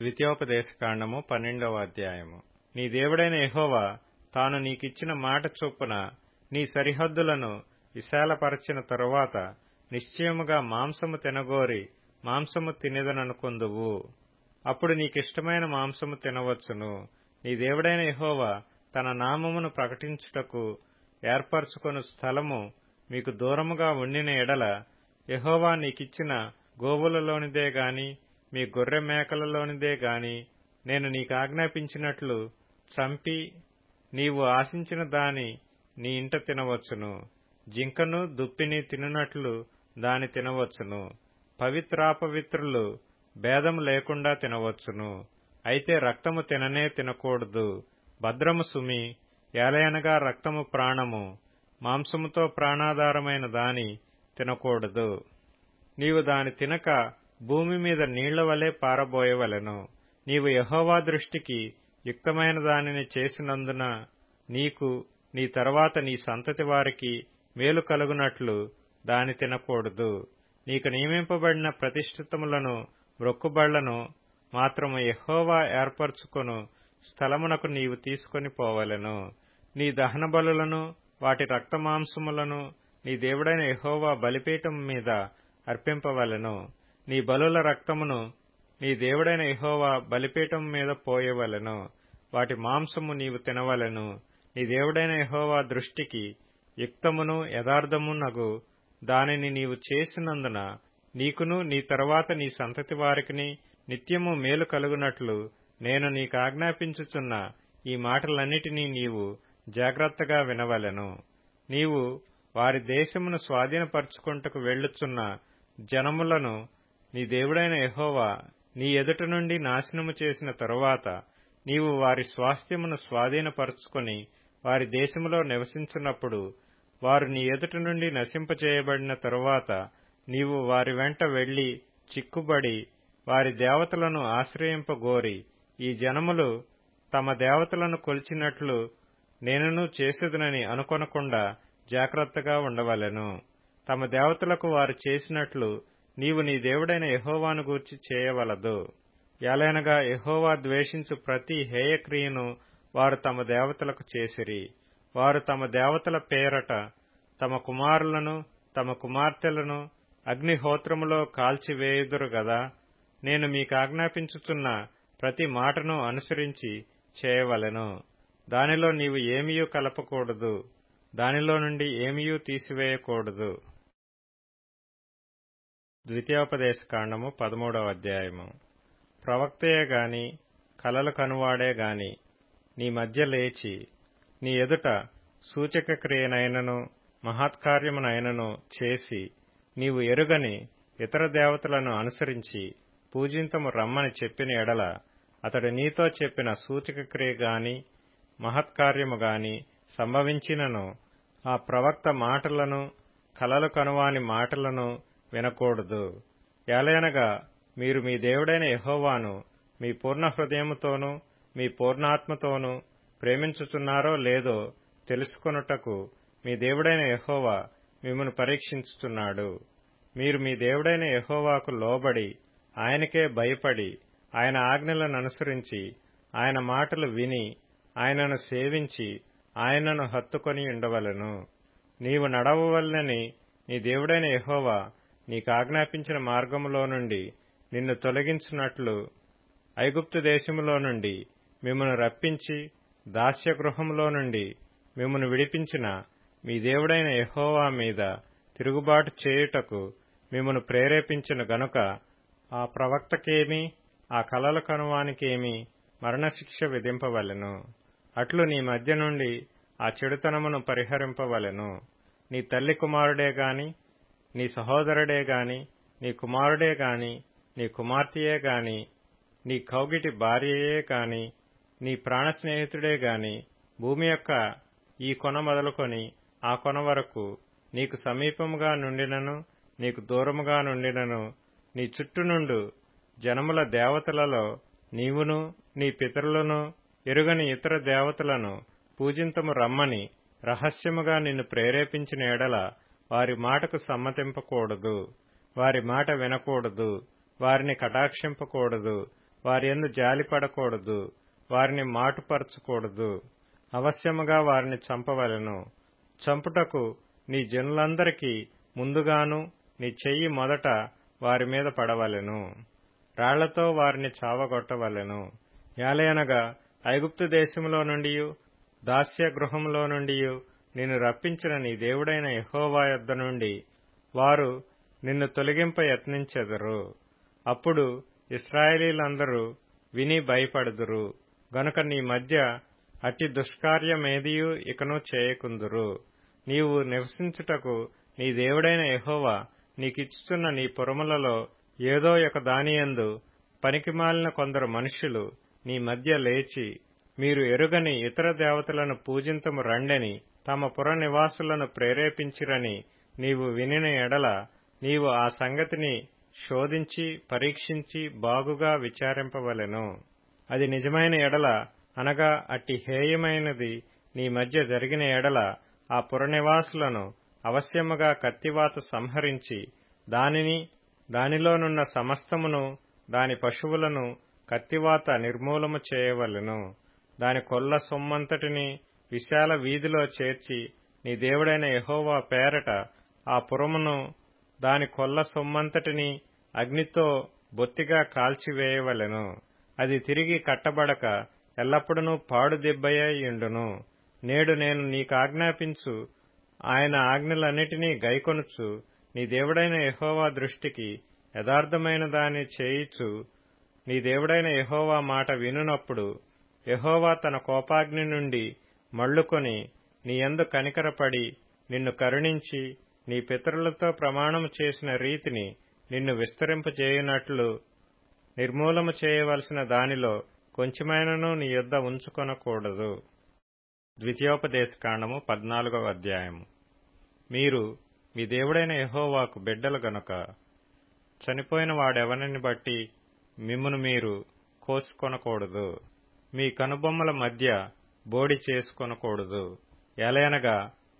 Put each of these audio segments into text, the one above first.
ద్వితీయోపదేశకాండము 12వ అధ్యాయము. నీ దేవుడైన యెహోవా తాను నీకిచ్చిన మాట చొప్పున నీ సరిహద్దులను విశాలపరచిన తరువాత నిశ్చయముగా మాంసము తినగోరి మాంసము తినెదననుకొందువు. అప్పుడు నీకిష్టమైన మాంసము తినవచ్చును. నీ దేవుడైన యెహోవా తన నామమును ప్రకటించుటకు ఏర్పరచుకొను స్థలము మీకు దూరముగా ఉండిన ఎడల యెహోవా నీకిచ్చిన గోవులలోనిదే గాని మీ గొర్రె మేకలలోనిదే గాని నేను నీకాజ్ఞాపించినట్లు చంపి నీవు ఆశించిన దాని నీ ఇంట తినవచ్చును. జింకను దుప్పిని తినునట్లు దాని తినవచ్చును. పవిత్రాపవిత్రులు భేదము లేకుండా తినవచ్చును. అయితే రక్తము తిననే తినకూడదు. భద్రము సుమి, ఏలయనగా రక్తము ప్రాణము. మాంసముతో ప్రాణాధారమైన దాని తినకూడదు. నీవు దాని తినక భూమి మీద నీళ్ల వలె పారబోయవలెను. నీవు యెహోవా దృష్టికి యుక్తమైన దానిని చేసినందున నీకు నీ తరువాత నీ సంతతి వారికి మేలు కలుగునట్లు దాని తినకూడదు. నీకు నియమింపబడిన ప్రతిష్ఠితములను మ్రొక్కుబళ్లను మాత్రము యెహోవా ఏర్పరచుకొను స్థలమునకు నీవు తీసుకొని పోవలెను. నీ దహన బలులను వాటి రక్తమాంసములను నీ దేవుడైన యెహోవా బలిపీఠం మీద అర్పింపవలెను. నీ బలుల రక్తమును నీ దేవుడైన యెహోవా బలిపీఠం మీద పోయవలెను. వాటి మాంసము నీవు తినవలెను. నీ దేవుడైన యెహోవా దృష్టికి యుక్తమును యథార్థమునగు దానిని నీవు చేసినందున నీకును నీ తరువాత నీ సంతతి వారికిని నిత్యము మేలు కలుగునట్లు నేను నీకాజ్ఞాపించుచున్న ఈ మాటలన్నిటినీ నీవు జాగ్రత్తగా వినవలెను. నీవు వారి దేశమును స్వాధీనపరచుకొనుటకు వెళ్ళుచున్న జనములను నీ దేవుడైన యెహోవా నీ ఎదుట నుండి నాశనము చేసిన తరువాత నీవు వారి స్వాస్థ్యమును స్వాధీనపరచుకొని వారి దేశములో నివసించున్నప్పుడు వారు నీ ఎదుట నుండి నశింపచేయబడిన తరువాత నీవు వారి వెంట వెళ్లి చిక్కుబడి వారి దేవతలను ఆశ్రయింపగోరి ఈ జనములు తమ దేవతలను కొలిచినట్లు నేనును చేసేదనని అనుకొనకుండా జాగ్రత్తగా ఉండవలెను. తమ దేవతలకు వారు చేసినట్లు నీవు నీ దేవుడైన యెహోవాను గూర్చి చేయవలదు. ఏలయనగా యెహోవా ద్వేషించు ప్రతి హేయక్రియను వారు తమ దేవతలకు చేసిరి. వారు తమ దేవతల పేరట తమ కుమారులను తమ కుమార్తెలను అగ్నిహోత్రములో కాల్చివేయుదురు గదా. నేను మీకాజ్ఞాపించుచున్న ప్రతి మాటను అనుసరించి చేయవలెను. దానిలో నీవు ఏమీయూ కలపకూడదు, దానిలో నుండి ఏమీయూ తీసివేయకూడదు. ద్వితీయోపదేశకాండము 13వ అధ్యాయము. ప్రవక్తయే గాని కలలు కనువాడే గాని నీ మధ్య లేచి నీ ఎదుట సూచక క్రియనైనను మహత్కార్యమునైనను చేసి నీవు ఎరుగని ఇతర దేవతలను అనుసరించి పూజింతము రమ్మని చెప్పిన ఎడల అతడు నీతో చెప్పిన సూచక క్రియ గాని మహత్కార్యము గాని సంభవించినను ఆ ప్రవక్త మాటలను కలలు కనువాని మాటలను వినకూడదు. ఏలయనగా మీరు మీ దేవుడైన యెహోవాను మీ పూర్ణ హృదయముతోనూ మీ పూర్ణాత్మతోనూ ప్రేమించుచున్నారో లేదో తెలుసుకొనుటకు మీ దేవుడైన యెహోవా మిమ్మును పరీక్షించుచున్నాడు. మీరు మీ దేవుడైన యెహోవాకు లోబడి ఆయనకే భయపడి ఆయన ఆజ్ఞలను అనుసరించి ఆయన మాటలు విని ఆయనను సేవించి ఆయనను హత్తుకొని ఉండవలెను. నీవు నడవవలెనని నీ దేవుడైన యెహోవా నీకాజ్ఞాపించిన మార్గములో నుండి నిన్ను తొలగించునట్లు ఐగుప్తు దేశములో నుండి మిమ్మును రప్పించి దాస్యగృహములో నుండి మిమ్మును విడిపించిన మీ దేవుడైన యెహోవా మీద తిరుగుబాటు చేయుటకు మిమ్మును ప్రేరేపించిన గనుక ఆ ప్రవక్తకేమి ఆ కలలు కనువానికేమి మరణశిక్ష విధింపవలెను. అట్లు నీ మధ్య నుండి ఆ చెడుతనమును పరిహరింపవలెను. నీ తల్లి కుమారుడే గాని నీ సహోదరుడే గాని నీ కుమారుడే గాని నీ కుమార్తెయే గాని నీ కౌగిటి భార్యయే గాని నీ ప్రాణస్నేహితుడే గాని భూమి యొక్క ఈ కొన మొదలుకొని ఆ కొన వరకు నీకు సమీపముగా నుండినను నీకు దూరముగా నుండినను నీ చుట్టూ నుండు జనముల దేవతలలో నీవును నీ పితరులను ఎరుగని ఇతర దేవతలను పూజింతము రమ్మని రహస్యముగా నిన్ను ప్రేరేపించిన ఎడల వారి మాటకు సమ్మతింపకూడదు, వారి మాట వినకూడదు, వారిని కటాక్షింపకూడదు. వారి యందు జాలిపడకూడదు, వారిని మాటుపరచకూడదు. అవశ్యముగా వారిని చంపవలెను. చంపుటకు నీ జనులందరికీ ముందుగాను నీ చెయ్యి మొదట వారి మీద పడవలెను. రాళ్లతో వారిని చావగొట్టవలెను. యాలయనగా ఐగుప్తు దేశములో నుండియు దాస్య గృహములో నుండియు నిన్ను రప్పించిన నీ దేవుడైన యెహోవా యొద్ద నుండి వారు నిన్ను తొలగింప యత్నించెదరు. అప్పుడు ఇశ్రాయేలీయులందరూ విని భయపడుదురు గనుక నీ మధ్య అట్టి దుష్కార్యమేదియు ఇకను చేయకుందురు. నీవు నివసించుటకు నీ దేవుడైన యెహోవా నీకిచ్చుచున్న నీ పురములలో ఏదో ఒక దానియందు పనికిమాలిన కొందరు మనుష్యులు నీ మధ్య లేచి, మీరు ఎరుగని ఇతర దేవతలను పూజింతము రండని తమ పుర నివాసులను ప్రేరేపించిరని నీవు వినిన ఎడల నీవు ఆ సంగతిని శోధించి పరీక్షించి బాగుగా విచారింపవలెను. అది నిజమైన ఎడల, అనగా అట్టి హేయమైనది నీ మధ్య జరిగిన ఎడల, ఆ పురనివాసులను అవశ్యముగా కత్తివాత సంహరించి దానిని దానిలోనున్న సమస్తమును దాని పశువులను కత్తివాత నిర్మూలము చేయవలెను. దాని కొల్ల సొమ్మంతటిని విశాల వీధిలో చేర్చి నీ దేవుడైన యెహోవా పేరట ఆ పురమును దాని కొల్ల సొమ్మంతటిని అగ్నితో బొత్తిగా కాల్చివేయవలెను. అది తిరిగి కట్టబడక ఎల్లప్పుడూ పాడు దెబ్బయ్యుండును. నేడు నేను నీకాజ్ఞాపించు ఆయన ఆజ్ఞలన్నిటినీ గైకొనుచు నీ దేవుడైన యెహోవా దృష్టికి యథార్థమైన దాన్ని చేయుచు నీ దేవుడైన యెహోవా మాట వినునప్పుడు యెహోవా తన కోపాగ్ని నుండి మళ్లుకొని నీ యందు కనికరపడి నిన్ను కరుణించి నీ పితరులతో ప్రమాణము చేసిన రీతిని నిన్ను విస్తరింపజేయునట్లు నిర్మూలము చేయవలసిన దానిలో కొంచెమైనను నీ యొద్ద ఉంచుకొనకూడదు. ద్వితీయోపదేశకాండము 14వ అధ్యాయము. మీరు మీ దేవుడైన యెహోవాకు బిడ్డలు గనుక చనిపోయిన వాడెవనిని బట్టి మిమ్మును మీరు కోసుకొనకూడదు. మీ కనుబొమ్మల మధ్య బోడి చేసుకొనకూడదు. ఎలయనగా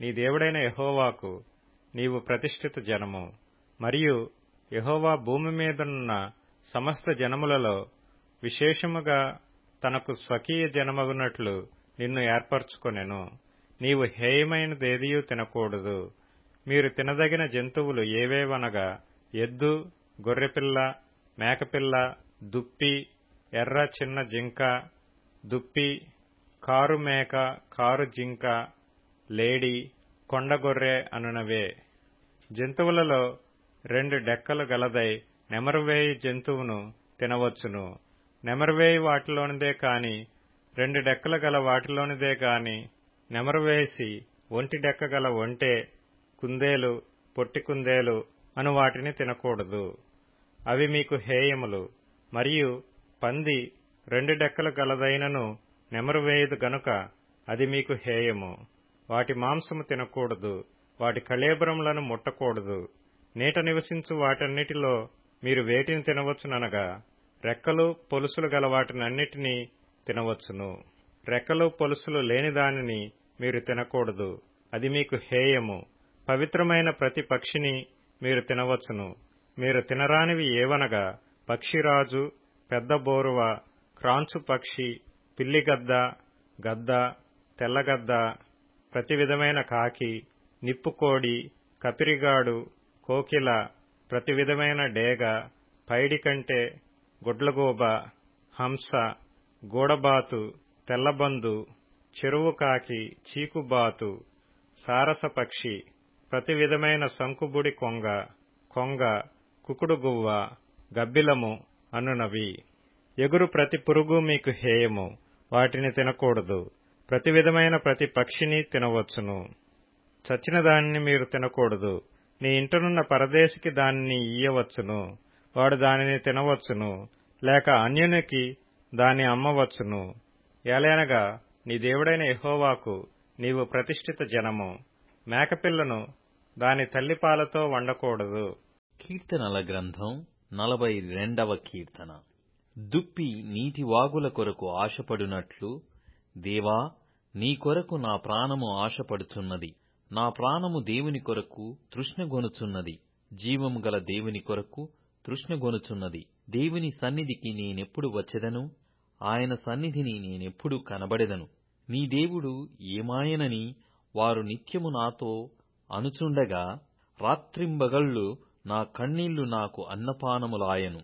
నీ దేవుడైన యెహోవాకు నీవు ప్రతిష్ఠిత జనము. మరియు యెహోవా భూమి మీదనున్న సమస్త జనములలో విశేషముగా తనకు స్వకీయ జనమగునట్లు నిన్ను ఏర్పరచుకొనెను. నీవు హేయమైనదేదియూ తినకూడదు. మీరు తినదగిన జంతువులు ఏవేవనగా ఎద్దు, గొర్రెపిల్ల, మేకపిల్ల, దుప్పి, ఎర్ర చిన్న జింక, దుప్పి, కారు మేక, కారు జింక, లేడి, కొండగొర్రె అనునవే. జంతువులలో 2 డెక్కలు గలదై నెమరువేయి జంతువును తినవచ్చును. నెమరువేయి వాటిలోనిదే కాని 2 డెక్కలు గల వాటిలోనిదే గాని నెమరువేసి ఒంటి డెక్క గల ఒంటె, కుందేలు, పొట్టి కుందేలు అను వాటిని తినకూడదు. అవి మీకు హేయములు. మరియు పంది 2 డెక్కలు గలదైనను నెమరువేయదు గనుక అది మీకు హేయము. వాటి మాంసము తినకూడదు. వాటి కళేబరములను ముట్టకూడదు. నీట నివసించు వాటన్నిటిలో మీరు వేటిని తినవచ్చుననగా రెక్కలు పొలుసులు గల వాటినన్నిటినీ తినవచ్చును. రెక్కలు పొలుసులు లేని దానిని మీరు తినకూడదు. అది మీకు హేయము. పవిత్రమైన ప్రతి పక్షిని మీరు తినవచ్చును. మీరు తినరానివి ఏవనగా పక్షిరాజు, పెద్ద బోరువ, క్రాంచు పక్షి, పిల్లిగద్ద, గద్ద, తెల్లగద్ద, ప్రతి విధమైన కాకి, నిప్పుకోడి, కపిరిగాడు, కోకిల, ప్రతి విధమైన డేగ, పైడికంటె, గుడ్లగూబ, హంస, గూడబాతు, తెల్లబందు, చెరువు కాకి, చీకుబాతు, సారసపక్షి, ప్రతి విధమైన సంకుబుడి కొంగ, కొంగ, కుకుడుగువ్వ, గబ్బిలము అనునవి. ఎగురు ప్రతి పురుగు మీకు హేయము. వాటిని తినకూడదు. ప్రతి విధమైన ప్రతి పక్షిని తినవచ్చును. చచ్చిన దానిని మీరు తినకూడదు. నీ ఇంటనున్న పరదేశికి దానిని ఇయ్యవచ్చును. వాడు దానిని తినవచ్చును, లేక అన్యునికి దాన్ని అమ్మవచ్చును. ఏలయనగా నీ దేవుడైన యెహోవాకు నీవు ప్రతిష్ఠిత జనము. మేకపిల్లను దాని తల్లిపాలతో వండకూడదు. కీర్తనల గ్రంథం 42వ కీర్తన. దుప్పి నీటి వాగుల కొరకు ఆశపడునట్లు, దేవా, నీ కొరకు నా ప్రాణము ఆశపడుచున్నది. నా ప్రాణము దేవుని కొరకు తృష్ణగొనుచున్నది. జీవము గల దేవుని కొరకు తృష్ణగొనుచున్నది. దేవుని సన్నిధికి నేనెప్పుడు వచ్చెదను? ఆయన సన్నిధిని నేనెప్పుడు కనబడెదను? నీ దేవుడు ఏమాయనని వారు నిత్యము నాతో అనుచుండగా, రాత్రింబగళ్ళు నా కన్నీళ్లు నాకు అన్నపానములాయెను.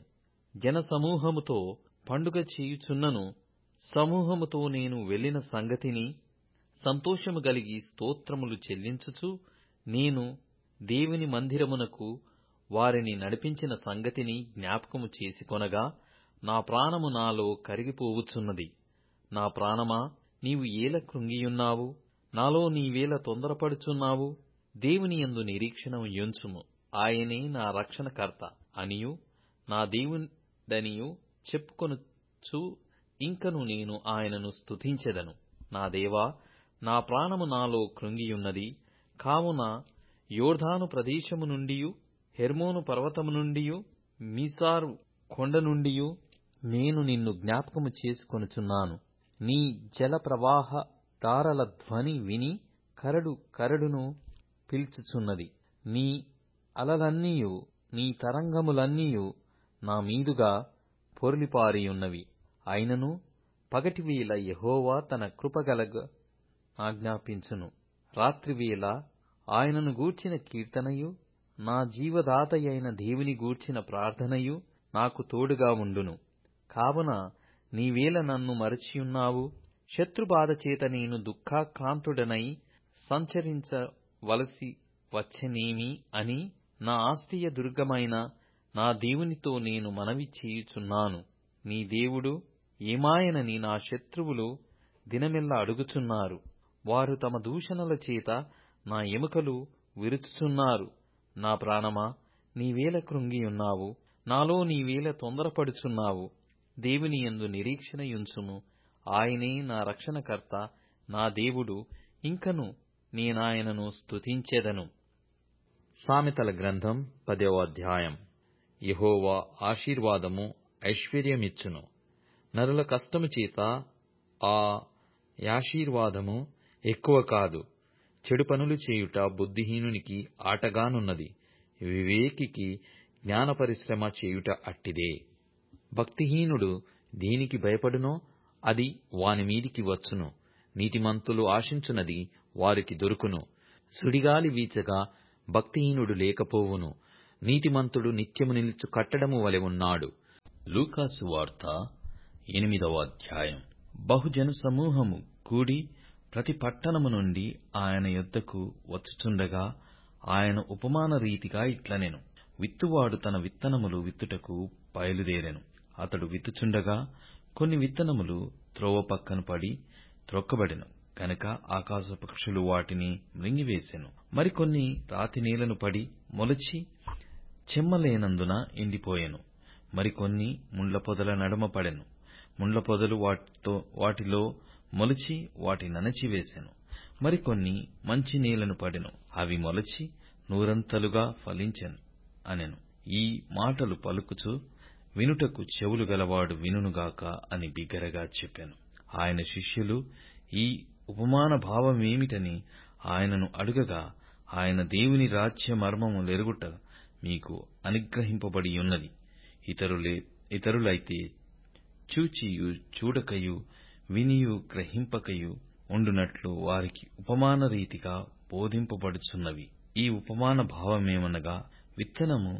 జనసమూహముతో పండుగ చేయుచున్నను. సమూహముతో నేను వెళ్ళిన సంగతిని సంతోషము గలిగి స్తోత్రములు చెల్లించుచు, నేను దేవుని మందిరమునకు వారిని నడిపించిన సంగతిని జ్ఞాపకము చేసుకొనగా, నా ప్రాణము నాలో కరిగిపోవుచున్నది. నా ప్రాణమా, నీవు ఏల కృంగియున్నావు? నాలో నీవేల తొందరపడుచున్నావు? దేవుని యందు నిరీక్షణ యుంచుము. ఆయనే నా రక్షణకర్త అనియు నా దేవుడనియు చెప్పుకొనుచు ఇంకను నేను ఆయనను స్తుతించెదను. నా దేవా, నా ప్రాణము నాలో కృంగియున్నది. కావున యోర్దాను ప్రదేశము నుండియు, హెర్మోను పర్వతము నుండియు, మీసారు కొండ నుండియు నేను నిన్ను జ్ఞాపకము చేసుకొనుచున్నాను. నీ జల ప్రవాహ ధారల ధ్వని విని కరడు కరడును పిల్చుచున్నది. నీ అలలన్నీయు, నీ తరంగములన్నీయు నా మీదుగా పొర్లిపారియున్నవి. అయినను పగటివేళ యెహోవా తన కృపగలగ ఆజ్ఞాపించును. రాత్రివేళ ఆయనను గూర్చిన కీర్తనయు, నా జీవదాతయైన దేవుని గూర్చిన ప్రార్థనయు నాకు తోడుగా ఉండును. కావున నీవేల నన్ను మరచియున్నావు? శత్రుబాధచేత నేను దుఃఖాక్రాంతుడనై సంచరించవలసి వచ్చెనేమి అని నా ఆశ్రయ దుర్గమైన నా దేవునితో నేను మనవి చేయుచున్నాను. నీ దేవుడు ఏమాయనని నా శత్రువులు దినమెల్లా అడుగుచున్నారు. వారు తమ దూషణల చేత నా ఎముకలు విరుచుచున్నారు. నా ప్రాణమా, నీవేల కృంగియున్నావు? నాలో నీవేల తొందరపడుచున్నావు? దేవుని యందు నిరీక్షణ యుంచుము. ఆయనే నా రక్షణకర్త, నా దేవుడు, ఇంకను నేనాయనను స్తుతించెదను. సామెతల గ్రంథం 10వ అధ్యాయం. యెహోవా ఆశీర్వాదము ఐశ్వర్యమిచ్చును. నరుల కష్టము చేత ఆ యాశీర్వాదము ఎక్కువ కాదు. చెడు పనులు చేయుట బుద్ధిహీనునికి ఆటగానున్నది. వివేకికి జ్ఞాన పరిశ్రమ చేయుట అట్టిదే. భక్తిహీనుడు దేనికి భయపడునో అది వాని మీదికి వచ్చును. నీతిమంతులు ఆశించునది వారికి దొరుకును. సుడిగాలి వీచగా భక్తిహీనుడు లేకపోవును. నీతిమంతుడు నిత్యము నిలుచు కట్టడము వలె ఉన్నాడు. లూకాసు వార్త 8వ అధ్యాయం. బహుజన సమూహము కూడి ప్రతి పట్టణము నుండి ఆయన యొద్దకు వచ్చుచుండగా, ఆయన ఉపమాన రీతిగా ఇట్లనెను. విత్తువాడు తన విత్తనములు విత్తుటకు బయలుదేరెను. అతడు విత్తుచుండగా కొన్ని విత్తనములు త్రోవ పక్కన పడి త్రొక్కబడెను గనక ఆకాశ పక్షులు వాటిని మృంగివేసెను. మరికొన్ని రాతి నేలను పడి మొలచి చెమ్మలేనందున ఎండిపోయెను. మరికొన్ని ముండ్ల పొదల నడుమ పడెను. ముండ్ల పొదలు వాటిలో మొలచి వాటినణచివేసెను. మరికొన్ని మంచి నేలను పడెను. అవి మొలచి నూరంతలుగా ఫలించెను అనెను. ఈ మాటలు పలుకుచు వినుటకు చెవులు గలవాడు వినుగాక అని బిగ్గరగా చెప్పెను. ఆయన శిష్యులు ఈ ఉపమాన భావమేమిటని ఆయనను అడుగగా, ఆయన దేవుని రాజ్య మర్మము లెరుగుట మీకు అనుగ్రహింపబడి ఉన్నది. ఇతరులైతే చూచియు చూడకయు వినియు గ్రహింపకయు ఉండునట్లు వారికి ఉపమాన రీతిగా బోధింపబడుచున్నవి. ఈ ఉపమాన భావమేమనగా, విత్తనము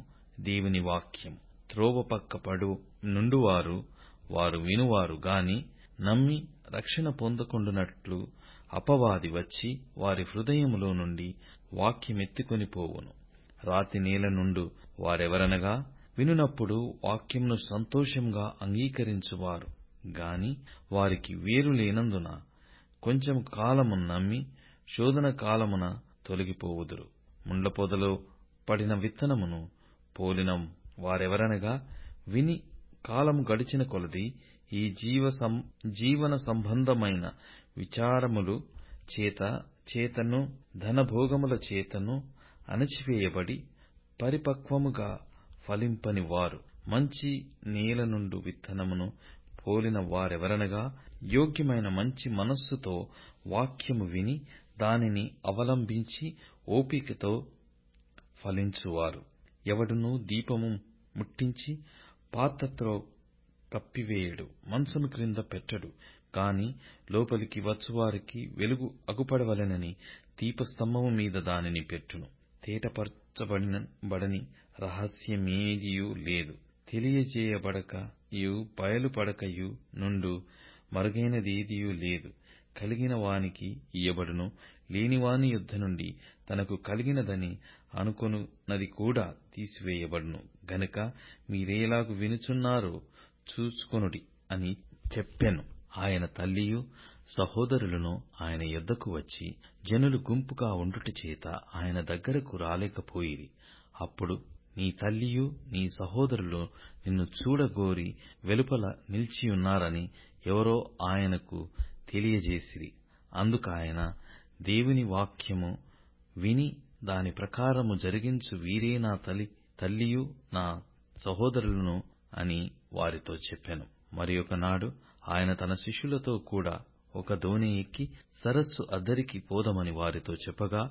దేవుని వాక్యం. త్రోవ పక్క పడు నుండువారు వారు వినువారు గాని నమ్మి రక్షణ పొందకుండునట్లు అపవాది వచ్చి వారి హృదయములో నుండి వాక్యమెత్తుకొని పోవును. రాతి నేల నుండు వారెవరనగా, వినునప్పుడు వాక్యమును సంతోషంగా అంగీకరించువారు గాని వారికి వేరు లేనందున కొంచెం కాలము నమ్మి శోధన కాలమున తొలగిపోవుదురు. ముండ్ల పొదలో పడిన విత్తనమును పోలిన వారెవరనగా, విని కాలము గడిచిన కొలది ఈ జీవన సంబంధమైన విచారములు చేతను ధనభోగముల చేతను అణచివేయబడి పరిపక్వముగా ఫలింపని వారు. మంచి నేల నుండు విత్తనమును పోలిన వారెవరనగా, యోగ్యమైన మంచి మనస్సుతో వాక్యము విని దానిని అవలంబించి ఓపికతో ఫలించువారు. ఎవడునూ దీపము ముట్టించి పాత్రతో కప్పివేయడు, మంచము క్రింద పెట్టడు. కాని లోపలికి వచ్చువారికి వెలుగు అగుపడవలెనని దీపస్తంభము మీద దానిని పెట్టును. తేటపరచబడని రహస్యమేదియూ లేదు, తెలియజేయబడకయు బయలుపడకయు నుండు మరుగైనదేదియూ లేదు. కలిగిన వానికి ఇయ్యబడును, లేనివాని యొద్ద నుండి తనకు కలిగినదని అనుకొనున్నది కూడా తీసివేయబడును. గనుక మీరేలాగు వినుచున్నారో చూచుకొనుడి అని చెప్పెను. ఆయన తల్లియు సహోదరులను ఆయన యొద్దకు వచ్చి, జనులు గుంపుగా ఉండుట చేత ఆయన దగ్గరకు రాలేకపోయిరి. అప్పుడు నీ తల్లియు నీ సహోదరులు నిన్ను చూడగోరి వెలుపల నిలిచియున్నారని ఎవరో ఆయనకు తెలియజేసిరి. అందుకాయన, దేవుని వాక్యము విని దాని ప్రకారము జరిగించు వీరే నా తల్లియు నా సహోదరులను అని వారితో చెప్పెను. మరి ఒకనాడు ఆయన తన శిష్యులతో కూడా ఒక దోణి ఎక్కి సరస్సు అద్దరికి పోదమని వారితో చెప్పగా,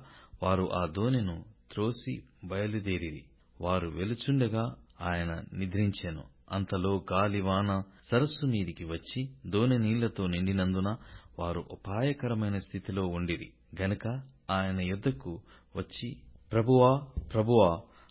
వారు ఆ దోణిను త్రోసి బయలుదేరిరి. వారు వెలుచుండగా ఆయన నిద్రించెను. అంతలో గాలివాన సరస్సు మీదికి వచ్చి దోణి నీళ్లతో నిండినందున వారు అపాయకరమైన స్థితిలో ఉండిరి. గనుక ఆయన యొద్దకు వచ్చి, ప్రభువా, ప్రభువా,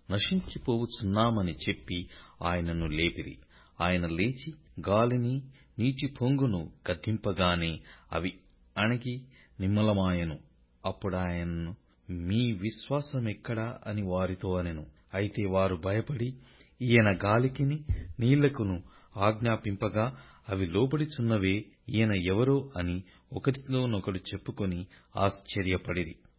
నశించిపోవుచున్నామని చెప్పి ఆయనను లేపిరి. ఆయన లేచి గాలిని నీటి పొంగును గద్దింపగానే అవి అణగి నిమ్మలమాయెను. అప్పుడాయన, మీ విశ్వాసమెక్కడా అని వారితో అనెను. అయితే వారు భయపడి, ఈయన గాలికిని నీళ్లకును ఆజ్ఞాపింపగా అవి లోబడుచున్నవే, ఈయన ఎవరో అని ఒకరితోనొకడు చెప్పుకొని ఆశ్చర్యపడిరి.